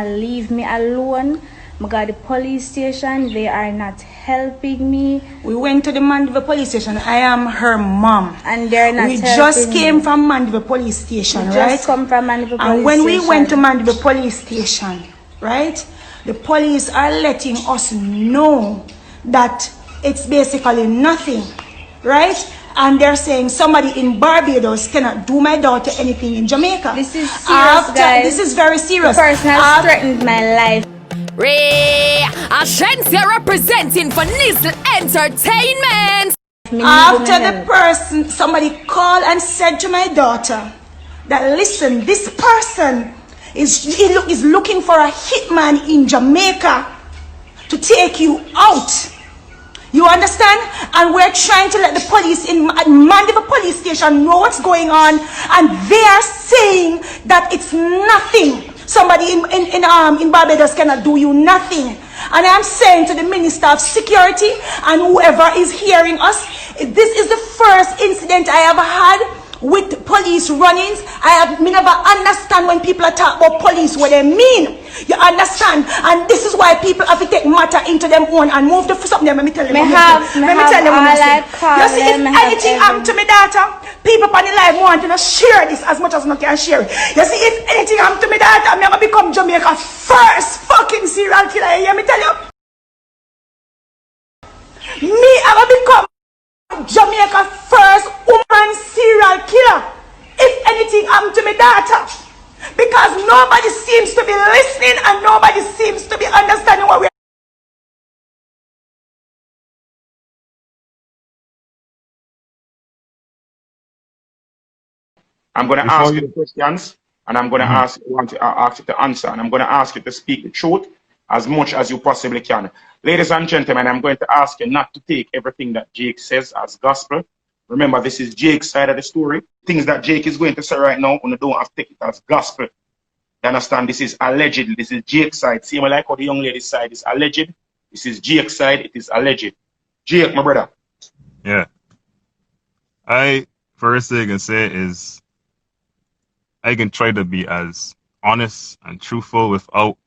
not leave me alone. I got the police station. They are not helping me. We went to the Mandeville police station. I am her mom. And they're not helping me. We just came from Mandeville police station, right? Just come from Mandeville police station. And when we went to Mandeville police station, right? The police are letting us know that it's basically nothing, right? And they're saying somebody in Barbados cannot do my daughter anything in Jamaica. This is serious, guys. This is very serious. The person has threatened my life. Ray Ashensia representing for Nizzle Entertainment. After the person, somebody called and said to my daughter that, listen, this person is looking for a hitman in Jamaica to take you out. You understand? And we're trying to let the police in Mandeville police station know what's going on, and they are saying that it's nothing. Somebody in Barbados cannot do you nothing. And I'm saying to the Minister of Security and whoever is hearing us, this is the first incident I have had with police run-ins. Me never understand when people are talking about police what they mean. You understand? And this is why people have to take matter into them own and move the something. Let me tell you. Let me tell you. You see, if anything happened to me daughter, people on the live want to share this as much as I can share it. You see, if anything happened to me daughter, I'm gonna become Jamaica's first fucking serial killer. You hear me tell you? Me, I'm gonna become Jamaica's first woman serial killer if anything happened to my daughter, because nobody seems to be listening and nobody seems to be understanding what we're. I'm going to ask you the questions, and I'm going to ask you to answer, and I'm going to ask you to speak the truth as much as you possibly can. Ladies and gentlemen, I'm going to ask you not to take everything that Jake says as gospel. Remember, this is Jake's side of the story. Things that Jake is going to say right now, you don't have to take it as gospel. You understand? This is alleged. This is Jake's side. Same like how the young lady's side is alleged. This is Jake's side. It is alleged. Jake, my brother. Yeah. First thing I can say is I can try to be as honest and truthful without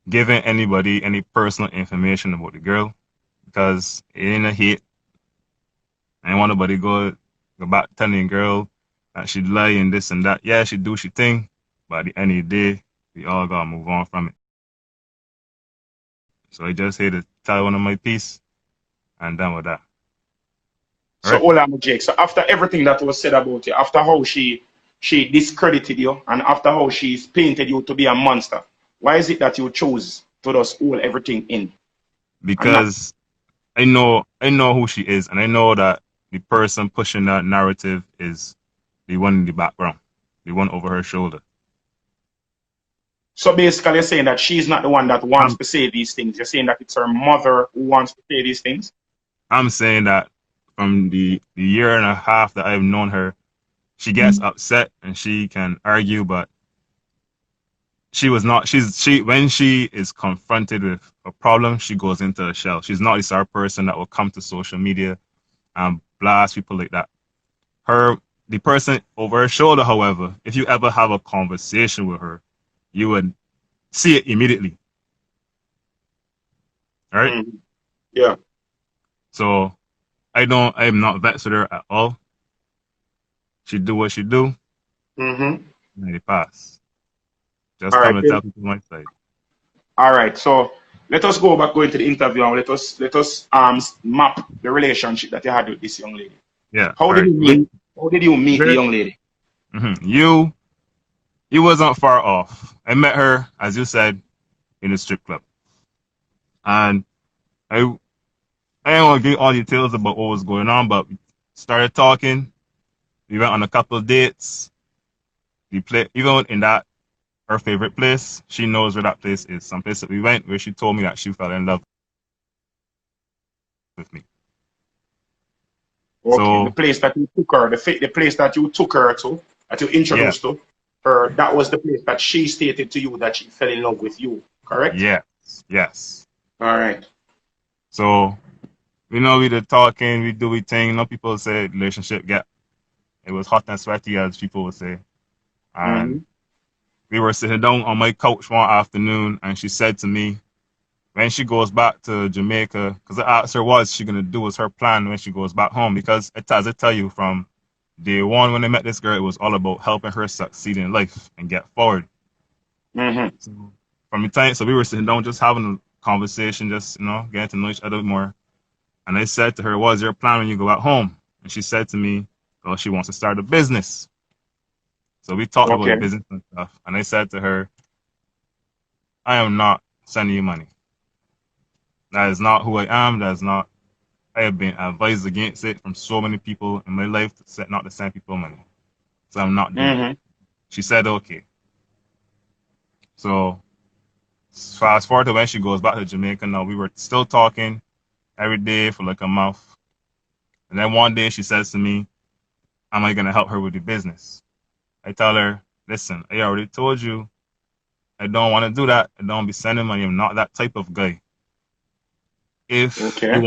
giving anybody any personal information about the girl, because it ain't a hate. I ain't want nobody go back telling the girl that she'd lie and this and that. Yeah, she do she thing, but at the end of the day, we all gotta move on from it. So I just here to tell one of my piece and done with that. All right? So hold on, Jake. So after everything that was said about you, after how she discredited you, and after how she's painted you to be a monster, why is it that you chose to just hold everything in? Because I know who she is, and I know that the person pushing that narrative is the one in the background, the one over her shoulder. So basically you're saying that she's not the one that wants to say these things. You're saying that it's her mother who wants to say these things? I'm saying that from the year and a half that I've known her, she gets upset and she can argue, but when she is confronted with a problem, she goes into a shell. She's not the sort of person that will come to social media and blast people like that. The person over her shoulder, however, if you ever have a conversation with her, you would see it immediately. All right? Mm-hmm. Yeah. So I'm not vexed with her at all. She do what she do. Mm-hmm. And it pass. Just all come right, and tell people my side. All right, so let us go into the interview and let us map the relationship that you had with this young lady. Yeah. How did you meet the young lady? Mm-hmm. You wasn't far off. I met her, as you said, in a strip club. And I don't want to give all details about what was going on, but we started talking. We went on a couple of dates. We played, even in that, her favorite place. She knows where that place is. Some place that we went where she told me that she fell in love with me. Okay, so, the place that you took her, the place that you took her to, that you introduced to her, that was the place that she stated to you that she fell in love with you, correct? Yes. All right. So, we did talking, we do we thing. People say relationship it was hot and sweaty, as people would say. And we were sitting down on my couch one afternoon, and she said to me, when she goes back to Jamaica, because I asked her what she gonna do, was her plan when she goes back home. Because as I tell you, from day one when I met this girl, it was all about helping her succeed in life and get forward. Mm-hmm. So from the time, so we were sitting down, just having a conversation, just getting to know each other more. And I said to her, "What's your plan when you go back home?" And she said to me, "Well, she wants to start a business." So we talked about Okay. business and stuff. And I said to her, "I am not sending you money. That is not who I am. That is not. I have been advised against it from so many people in my life not to send people money. So I'm not doing it." Mm-hmm. She said, "Okay." So fast forward to when she goes back to Jamaica now, we were still talking every day for like a month. And then one day she says to me, "Am I going to help her with the business?" I tell her, "Listen, I already told you I don't want to do that. I don't be sending money. I'm not that type of guy. If Okay. you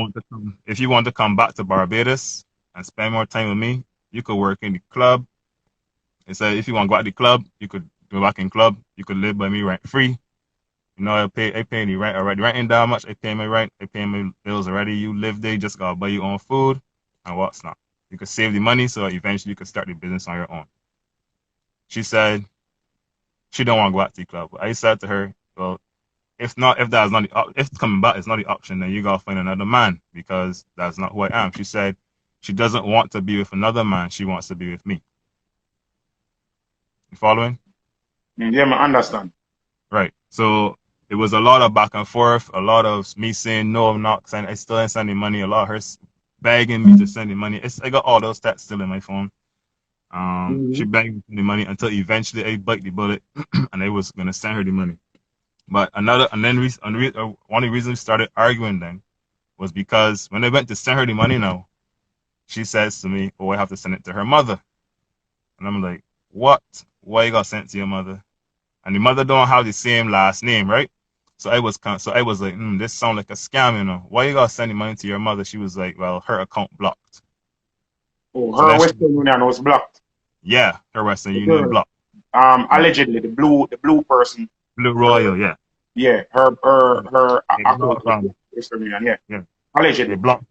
want to come back to Barbados and spend more time with me, you could work in the club." I said, "If you want to go out the club, you could go back in club. You could live by me rent free. I pay the rent already. Rent ain't that much. I pay my rent. I pay my bills already. You live there, you just gotta buy your own food and what's not. You could save the money so eventually you could start the business on your own." She said she don't want to go out to the club. I said to her, "Well, if coming back is not the option, then you gotta find another man because that's not who I am." She said she doesn't want to be with another man. She wants to be with me. You following? Yeah, I understand. Right. So it was a lot of back and forth, a lot of me saying no, I'm not sending. I still ain't sending money. A lot of her begging me to send the money. I got all those stats still in my phone. She Mm-hmm. begged me to send the money until eventually I bite the bullet and I was gonna send her the money. But one of the reasons we started arguing then was because when I went to send her the money now, she says to me, "Oh, I have to send it to her mother." And I'm like, "What? Why you gotta send it to your mother?" And the mother don't have the same last name, right? So I was like, this sounds like a scam. Why you gotta send the money to your mother? She was like, "Well, her account blocked." Oh, So her then Western Union was blocked. yeah, her Western The Union girl. blocked. Yeah, Allegedly the blue person. Blue Her, Royal, yeah. yeah, her They account blocked was blocked. Western Union. Yeah, yeah, they allegedly. blocked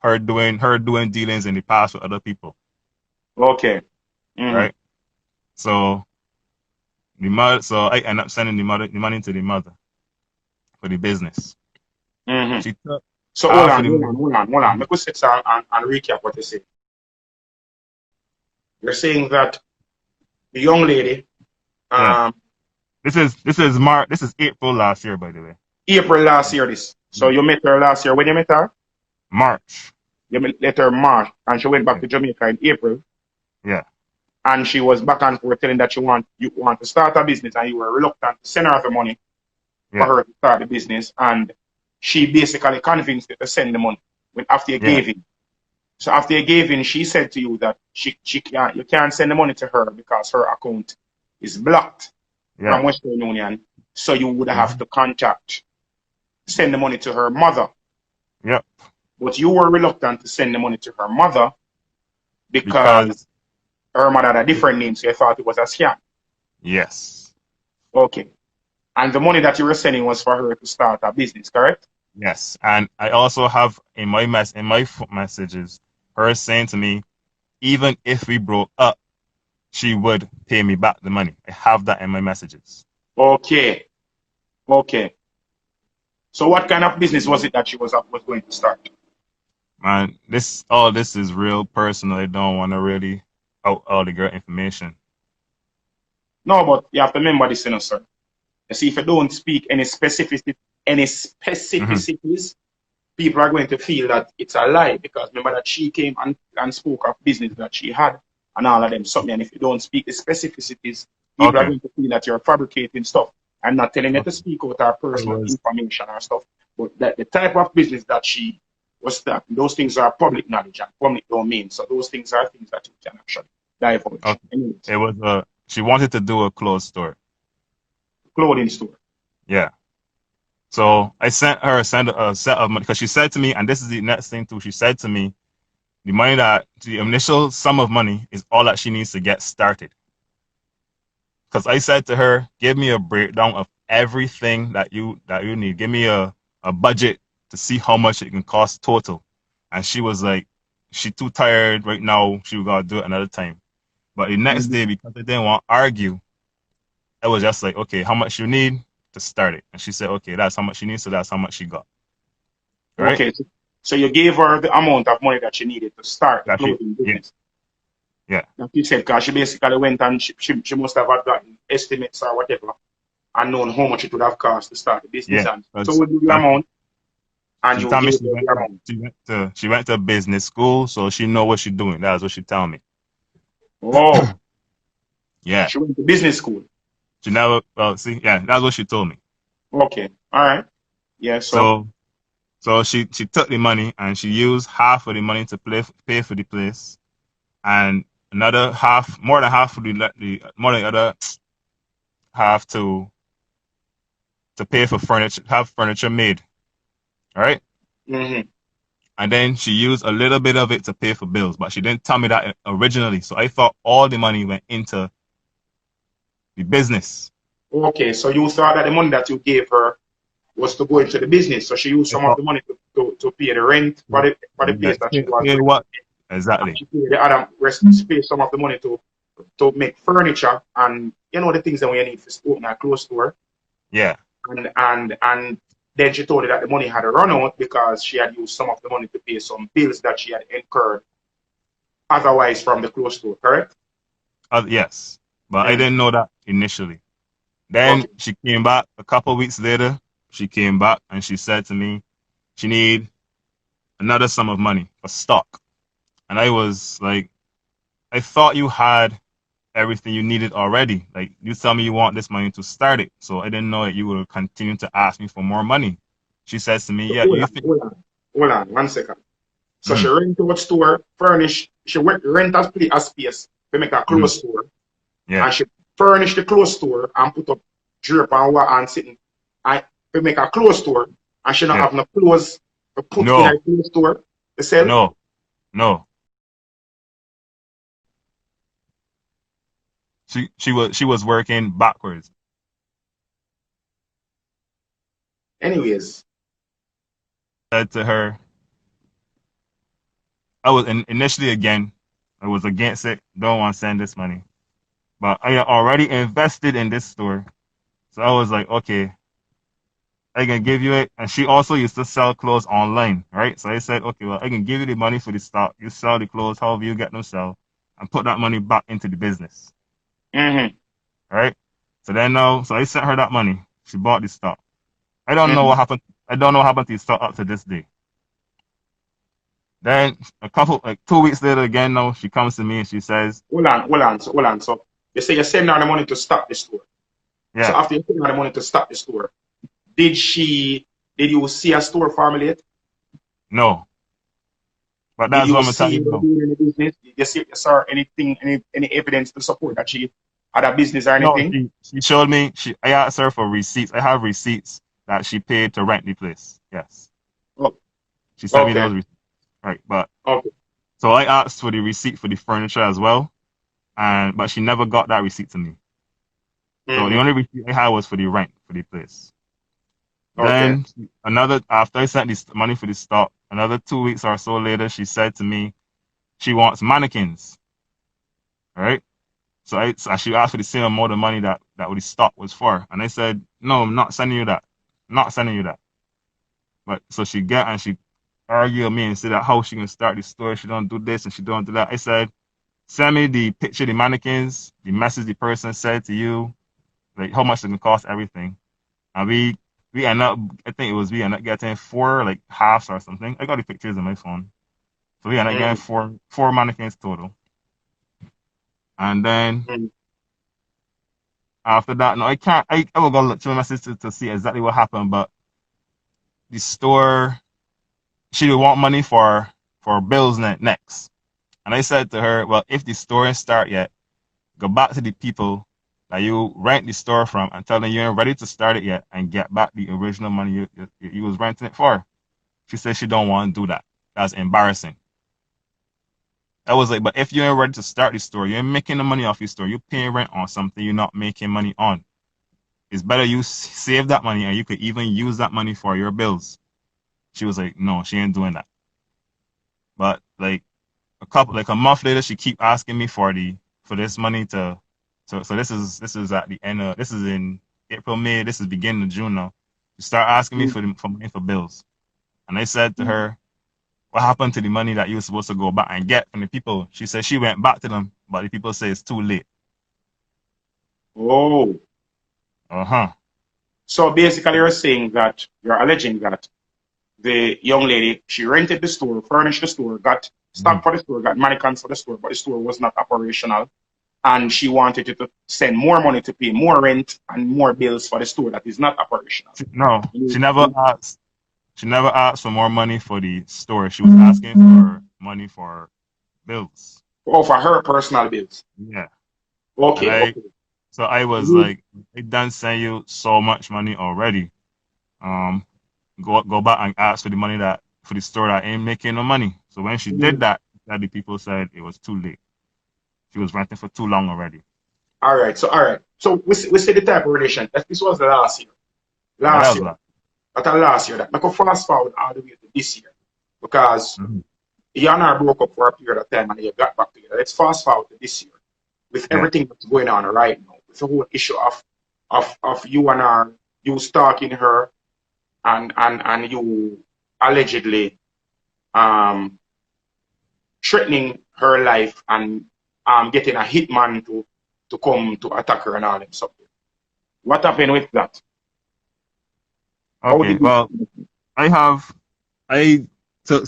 her doing dealings in the past with other people, Okay. Mm-hmm. right? So so I end up sending the money to the mother for the business. Mm-hmm. She took So hold half of on, the hold money. on, hold on, hold on. Make us sit down and recap what you say. You're saying that the young lady, Yeah. um, This is April last year, by the way. April last year, this. So Yeah. you met her last year. When you met her, March. you met her March, and she went back Yeah. to Jamaica in April, Yeah. and she was back and forth telling that you want to start a business, and you were reluctant to send her the money for Yeah. her to start the business, and she basically convinced you to send the money when after you Yeah. gave in. So after you gave in, she said to you that you can't send the money to her because her account is blocked Yeah. from Western Union. So you would have Mhm. to send the money to her mother. Yep. But you were reluctant to send the money to her mother because Because her mother had a different name, so you thought it was a scam. yes. Okay. And the money that you were sending was for her to start a business, correct? Yes. And I also have in my messages her saying to me, even if we broke up, she would pay me back the money. I have that in my messages. Okay. Okay. So what kind of business was it that she was going to start? Man, all this is real personal. I don't want to really out all the girl information. No, but you have to remember this, sir. You see, if you don't speak any Hmm. specificities, people are going to feel that it's a lie because remember that she came and spoke of business that she had and all of them something. And if you don't speak the specificities, people are Okay. going to feel that you're fabricating stuff. I'm not telling you to Okay. speak out our It personal was information or stuff, but that the type of business that she was starting, those things are public knowledge and public domain. So those things are things that you can actually divulge. okay. Anyways, It was she wanted to do a clothes store. clothing store. Yeah. So I sent her a set of money because she said to me, and this is the next thing too. She said to me, the initial sum of money is all that she needs to get started. because I said to her, give me a breakdown of everything that you need. Give me a budget to see how much it can cost total. And she was like, she too tired right now. She gotta do it another time. But the next day, because I didn't want to argue, I was just like, okay, how much you need to start it? And she said, okay, that's how much she needs, so that's how much she got. Right? Okay. So you gave her the amount of money that she needed to start the That she, clothing business. yeah. Like you said, because she basically went and she must have had gotten estimates or whatever and known how much it would have cost to start the business. Yeah. And so we do the amount and She you told me gave her the amount. she went to business school, so she know what she's doing. That's what she tell me. Oh, Yeah. she went to business school. She never see, yeah, that's what she told me. Okay. All right. Yeah. So she took the money and she used half of the money to pay for the place, and another half, more than half of more than the other half to pay for furniture, have furniture made. All right. Mm-hmm. And then she used a little bit of it to pay for bills, but she didn't tell me that originally. So I thought all the money went into the business. Okay. So you thought that the money that you gave her was to go into the business. So she used some of the money to pay the rent for the place that she was Pay renting. what? Exactly. She paid the other rest, pay some of the money to make furniture and the things that we need to open a clothes store. Yeah. And then she told me that the money had run out because she had used some of the money to pay some bills that she had incurred otherwise from the clothes store, correct? Yes. But I didn't know that initially. Then Okay. she came back a couple of weeks later. She came back and she said to me she need another sum of money for stock. And I was like, I thought you had everything you needed already. Like, you tell me you want this money to start it. So I didn't know that you would continue to ask me for more money. She says to me, yeah, Hold on, 1 second. So she rent out store, furnish, she rent a space to make a clothes store. Yeah. And she furnish the clothes store and put up drape and what and sitting and to make a clothes store, and she not have no clothes to put in a clothes store to sell. No. She was working backwards. Anyways, Said to her, I was initially I was against it. Don't want to send this money, but I already invested in this store, so I was like, okay, I can give you it. And she also used to sell clothes online, right? So I said, okay, well, I can give you the money for the stock. You sell the clothes, however you get them sell, and put that money back into the business. Right? So I sent her that money. She bought the stock. I don't know what happened. I don't know what happened to the stock up to this day. Then 2 weeks later again, now she comes to me and she says, hold on. So you say you send her the money to start the store. yeah. So after you send her the money to start the store, did you see a store formulate? No. But that's what I'm telling you. Did you saw anything, any evidence to support that she had a business or anything? No, she showed me. I asked her for receipts. I have receipts that she paid to rent the place. Yes. Oh. She sent me those receipts. Right, but so I asked for the receipt for the furniture as well, but she never got that receipt to me. So the only receipt I had was for the rent for the place. Then after I sent this money for the stock, another 2 weeks or so later, she said to me she wants mannequins. All right. So she asked for the same amount of money that the stock was for, and I said, no, I'm not sending you that. I'm not sending you that. But so she argue with me and say that how she can start the store, she don't do this and she don't do that. I said, send me the picture of the mannequins, the message the person said to you, like how much it can cost, everything. And we end up, we end up getting 4 like halves or something. I got the pictures on my phone. So we end up getting four mannequins total. And then after that, no, I will go look through my message to see exactly what happened, but the store, she would want money for bills next. And I said to her, well, if the store ain't start yet, go back to the people that you rent the store from and tell them you ain't ready to start it yet and get back the original money you was renting it for. She said she don't want to do that. That's embarrassing. I was like, but if you're ready to start the store, you're making the money off your store, you're paying rent on something you're not making money on. It's better you save that money and you could even use that money for your bills. She was like, no, she ain't doing that. But like a month later, she keep asking me for this money to. So this is at the end of, this is in April, May. This is beginning of June now. She start asking me for money for bills, and I said to her, what happened to the money that you were supposed to go back and get from the people? She said she went back to them, but the people say it's too late. Oh. So basically, you're alleging that the young lady, she rented the store, furnished the store, got stock for the store, got mannequins for the store, but the store was not operational. And she wanted you to send more money to pay more rent and more bills for the store that is not operational. No, she never asked. She never asked for more money for the store. She was asking for money for bills. Oh, for her personal bills. Yeah. Okay. So I was like, I done send you so much money already. Go back and ask for the money that for the store that ain't making no money. So when she did that, the people said it was too late. She was renting for too long already. All right. So we see the type of relation. This was the last year. Last year. That I could fast forward all the way to this year. Because you and I broke up for a period of time and you got back together. Let's fast forward to this year. With everything that's going on right now. With the whole issue of you and her, you stalking her and you allegedly threatening her life and getting a hitman to come to attack her and all them stuff. What happened with that? Okay, well, I took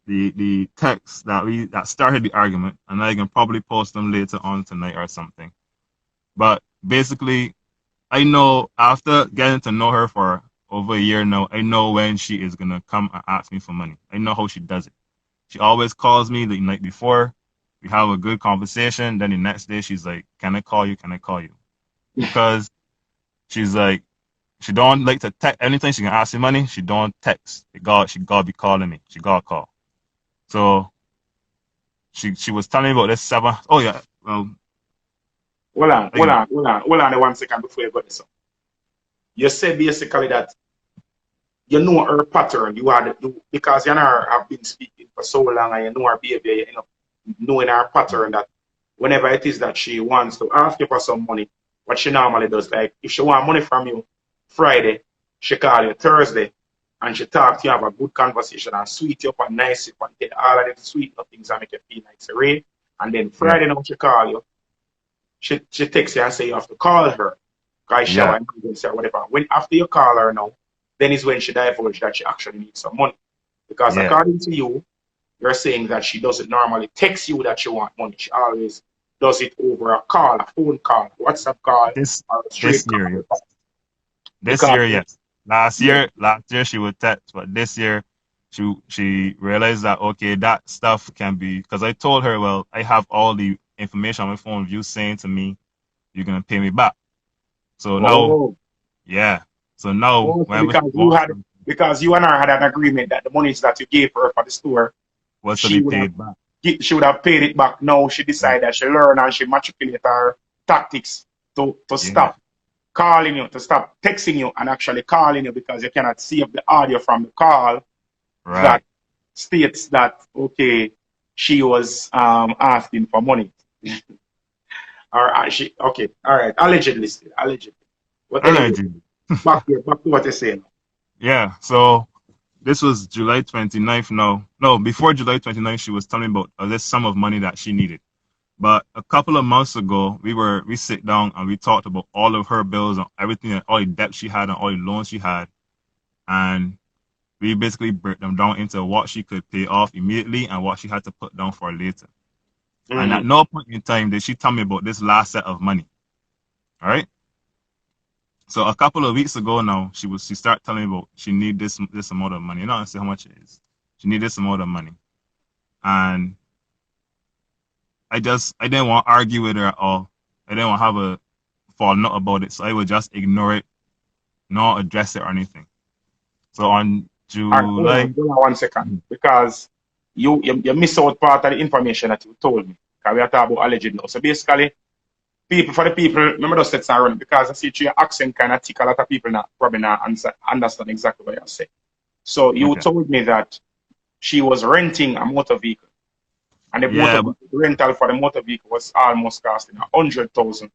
the texts that started the argument, and I can probably post them later on tonight or something. But basically, I know after getting to know her for over a year now, I know when she is gonna come and ask me for money. I know how she does it. She always calls me the night before. We have a good conversation. Then the next day, she's like, "Can I call you? Can I call you?" Because she's like, she don't like to text. Anything she can ask me money, she don't text. She gotta be calling me. She gotta call. So she was telling me about this 7. Oh yeah. Well, hold on 1 second before you go this up. You said basically that you know her pattern. Because you and her have been speaking for so long and you know her behavior, you end up knowing her pattern that whenever it is that she wants to ask you for some money, what she normally does, like if she want money from you Friday, she call you Thursday and she talk to you, have a good conversation and sweet you up and nice you up and tell all of the sweet things and make you feel nice, right? And then Friday now she call you, she texts you and say you have to call her. Because she or whatever. When after you call her now, then is when she divulged that she actually needs some money. Because according to you, you're saying that she doesn't normally text you that she want money. She always does it over a call, a phone call, WhatsApp call, or a straight call. This year, yes. Last year she would text, but this year she realized that okay, that stuff can be, because I told her, well, I have all the information on my phone of you saying to me, you're gonna pay me back. So now, yeah. So now, because you and her had an agreement that the monies that you gave her for the store was to be paid back. She would have paid it back. Now she decided that she learned and she manipulated her tactics to stop calling you, to stop texting you and actually calling you, because you cannot save the audio from the call that states that okay, she was asking for money. All right. Allegedly. Allegedly. Back to what you're saying. Yeah. So this was July 29th. No, before July 29th, she was telling me about this sum of money that she needed. But a couple of months ago, we sit down and we talked about all of her bills and everything, all the debt she had and all the loans she had, and we basically break them down into what she could pay off immediately and what she had to put down for later. And at no point in time did she tell me about this last set of money. All right. So a couple of weeks ago now, she started telling me about she need this amount of money. You know, I say how much it is. She need this amount of money, and I didn't want to argue with her at all. I didn't want to have a falling out about it, so I would just ignore it, not address it or anything. So on July, hold on 1 second, because you miss out part of the information that you told me. Because we are talking about alleged now. So basically, for the people, remember those sets are running because I see your accent kind of thick. A lot of people probably not understand exactly what you're saying. So you told me that she was renting a motor vehicle. And the rental for the motor vehicle was almost costing 100,000.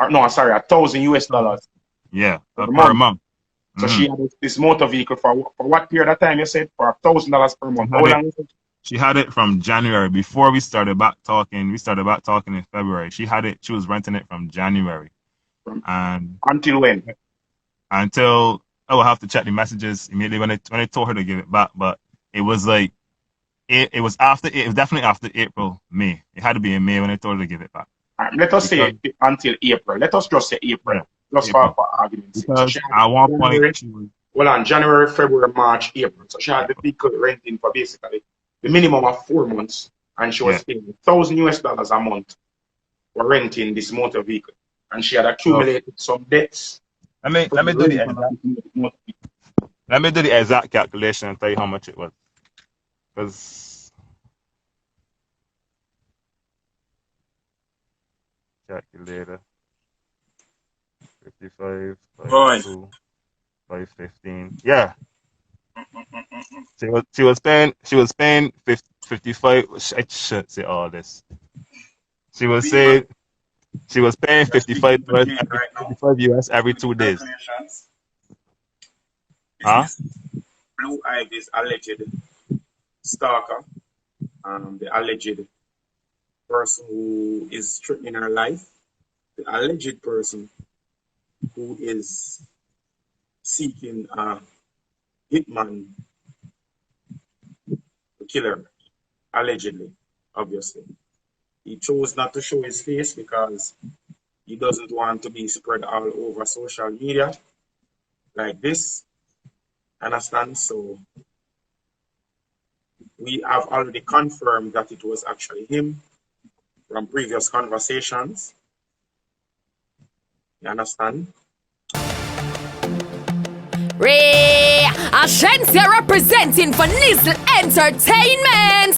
No, sorry, $1,000 US. Yeah, per month. So she had this motor vehicle for what period of time you said? For $1,000 per month. How long is it? She had it from January. Before we started back talking in February. She was renting it from January. And until when? Until I will have to check the messages immediately when I told her to give it back. But it was like it was definitely after April, May. It had to be in May when I told her to give it back. Let us say until April. Let us just say April. Yeah. Just for argument's sake. Because at one point she was... Well, on January, February, March, April. So she had the vehicle renting for basically the minimum of 4 months. And she was paying $1,000 a month for renting this motor vehicle. And she had accumulated some debts. Let me do the exact calculation and tell you how much it was. Because calculator 55 by 2 by 15. Yeah. She was paying 55. I should say all this. She was paying 55 US every 2 days. Huh? Blue Ivy's alleged stalker, the alleged person who is threatening her life, the alleged person who is seeking a hitman to kill her, allegedly, obviously. He chose not to show his face because he doesn't want to be spread all over social media like this. Understand? So we have already confirmed that it was actually him from previous conversations. You understand? Ray Ashensia representing for Nizzle Entertainment.